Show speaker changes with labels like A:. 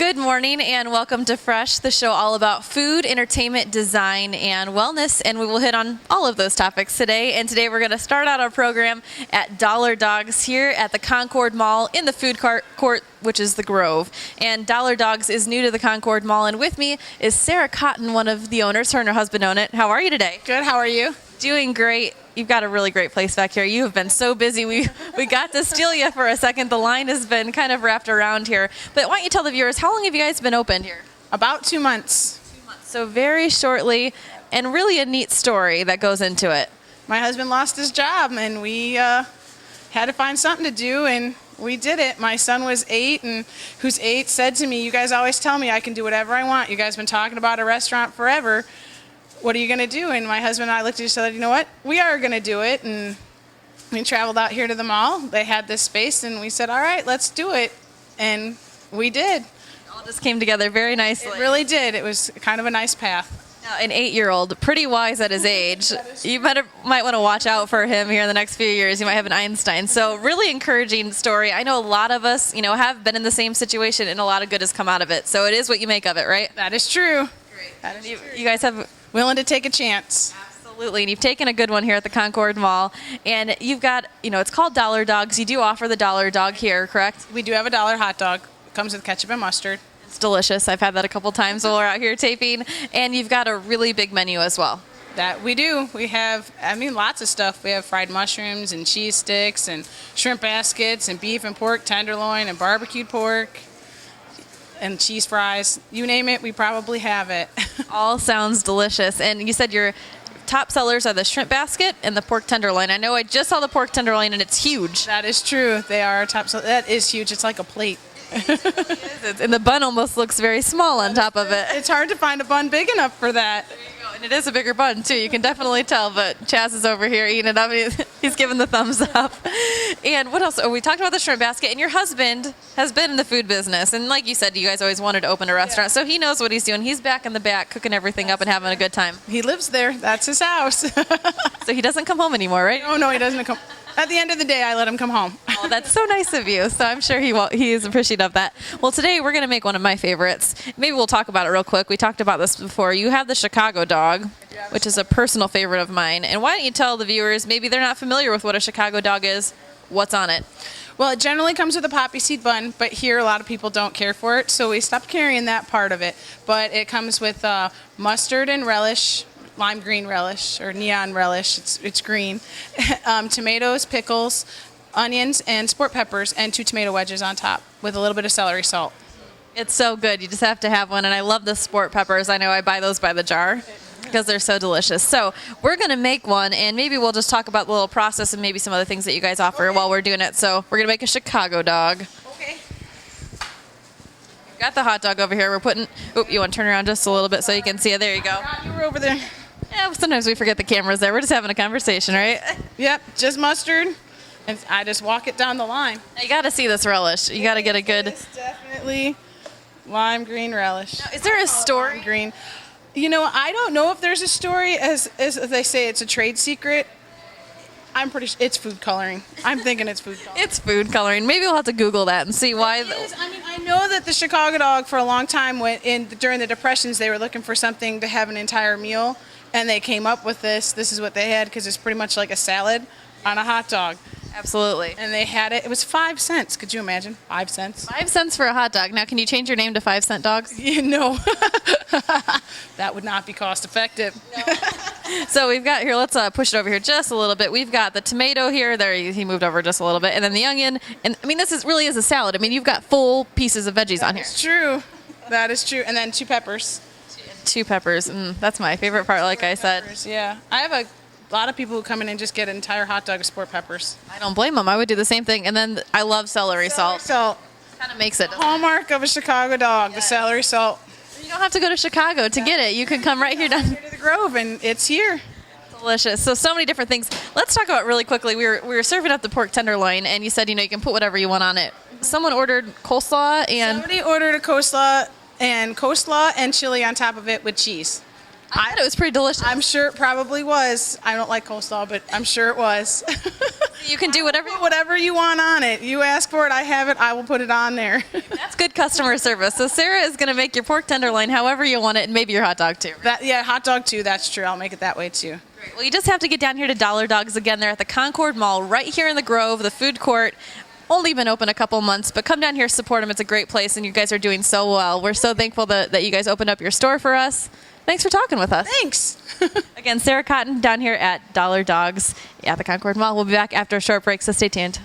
A: Good morning and welcome to Fresh, the show all about food, entertainment, design, and wellness. And we will hit on all of those topics today. And today we're going to start out our program at Dollar Dawgs here at the Concord Mall in the food court, which is the Grove. And Dollar Dawgs is new to the Concord Mall. And with me is Sarah Cotton, one of the owners. Her and her husband own it. How are you today?
B: Good. How are you?
A: Doing great. You've got a really great place back here. You have been so busy. We got to steal you for a second. The line has been kind of wrapped around here. But why don't you tell the viewers, how long have you guys been open here?
B: About 2 months.
A: 2 months. So very shortly, and really a neat story that goes into it.
B: My husband lost his job, and we had to find something to do, and we did it. My son was 8, and who's 8 said to me, "You guys always tell me I can do whatever I want. You guys have been talking about a restaurant forever. What are you going to do?" And my husband and I looked at each other, you know what? We are going to do it. And we traveled out here to the mall. They had this space, and we said, all right, let's do it. And we did.
A: It all just came together very nicely.
B: It really did. It was kind of a nice path.
A: Now, an 8-year-old, pretty wise at his age. You might want to watch out for him here in the next few years. You might have an Einstein. So really encouraging story. I know a lot of us, have been in the same situation, and a lot of good has come out of it. So it is what you make of it, right?
B: That is true.
A: Great. That is true. You guys have...
B: Willing to take a chance.
A: Absolutely, and you've taken a good one here at the Concord Mall. And you've got, it's called Dollar Dawgs. You do offer the Dollar Dawg here, correct?
B: We do have a $1 hot dog. It comes with ketchup and mustard.
A: It's delicious. I've had that a couple times while we're out here taping. And you've got a really big menu as well.
B: That we do. We have, lots of stuff. We have fried mushrooms and cheese sticks and shrimp baskets and beef and pork tenderloin and barbecued pork and cheese fries. You name it, we probably have it.
A: All sounds delicious. And you said your top sellers are the shrimp basket and the pork tenderloin. I know I just saw the pork tenderloin, and it's huge.
B: That is true. They are our top sellers. That is huge. It's like a plate.
A: And the bun almost looks very small on top of it.
B: It's hard to find a bun big enough for that.
A: There you go. And it is a bigger bun, too. You can definitely tell, but Chaz is over here eating it up. He's giving the thumbs up. And what else? Oh, we talked about the shrimp basket, and your husband has been in the food business. And like you said, you guys always wanted to open a restaurant, so he knows what he's doing. He's back in the back cooking everything up and having a good time.
B: He lives there. That's his house.
A: So he doesn't come home anymore, right?
B: Oh, no, he doesn't come. At the end of the day, I let him come home.
A: Oh, that's so nice of you. So I'm sure he is appreciative of that. Well, today we're going to make one of my favorites. Maybe we'll talk about it real quick. We talked about this before. You have the Chicago dog, which is a personal favorite of mine. And why don't you tell the viewers, maybe they're not familiar with what a Chicago dog is, what's on it?
B: Well, it generally comes with a poppy seed bun, but here a lot of people don't care for it, so we stopped carrying that part of it. But it comes with mustard and relish, lime green relish or neon relish. It's green. Tomatoes, pickles, onions, and sport peppers, and 2 tomato wedges on top with a little bit of celery salt.
A: It's so good. You just have to have one. And I love the sport peppers. I know I buy those by the jar because they're so delicious. So we're going to make one, and maybe we'll just talk about the little process and maybe some other things that you guys offer while we're doing it. So we're going to make a Chicago dog.
B: Okay.
A: We've got the hot dog over here. We're putting... Oop, you want to turn around just a little bit so you can see it? There you go.
B: You were over there.
A: Yeah, sometimes we forget the camera's there. We're just having a conversation, right?
B: Yep, just mustard, and I just walk it down the line.
A: Now, you got to see this relish. You got to get a good...
B: It's definitely lime green relish.
A: Now, is there a story?
B: Lime green. I don't know if there's a story, as they say it's a trade secret. I'm pretty sure it's food coloring. I'm thinking it's food coloring.
A: It's food coloring. Maybe we'll have to Google that and see why.
B: I know that the Chicago dog for a long time during the Depressions, they were looking for something to have an entire meal. And they came up with this. This is what they had because it's pretty much like a salad on a hot dog.
A: Absolutely.
B: And they had it. It was 5 cents. Could you imagine? 5 cents.
A: 5 cents for a hot dog. Now, can you change your name to 5 Cent Dogs?
B: No. That would not be cost effective.
A: No. So we've got here, let's push it over here just a little bit. We've got the tomato here. There, he moved over just a little bit. And then the onion. And this really is a salad. You've got full pieces of veggies on here.
B: That's true. That is true. And then 2 peppers.
A: 2 peppers. That's my favorite part, like I said.
B: Peppers, yeah. I have a lot of people who come in and just get an entire hot dog of sport peppers.
A: I don't blame them. I would do the same thing. And then I love celery salt. Kind of makes it.
B: Hallmark of a Chicago dog, the celery salt.
A: You don't have to go to Chicago to get it. You can come right here down
B: here to the Grove, and it's here.
A: Delicious. So many different things. Let's talk about really quickly. We were serving up the pork tenderloin, and you said you can put whatever you want on it. Someone ordered coleslaw and...
B: Somebody ordered a coleslaw and chili on top of it with cheese.
A: I thought it was pretty delicious.
B: I'm sure it probably was. I don't like coleslaw, but I'm sure it was.
A: You can do whatever you
B: Put whatever you want on it. You ask for it, I have it, I will put it on there.
A: That's good customer service. So Sarah is going to make your pork tenderloin however you want it, and maybe your hot dog too.
B: Yeah, hot dog too, that's true. I'll make it that way too.
A: Great. Well, you just have to get down here to Dollar Dawgs again. They're at the Concord Mall right here in the Grove, the food court. Only been open a couple months, but come down here, support them. It's a great place, and you guys are doing so well. We're so thankful that you guys opened up your store for us. Thanks for talking with us.
B: Thanks.
A: Again, Sarah Cotton down here at Dollar Dawgs at the Concord Mall. We'll be back after a short break, so stay tuned.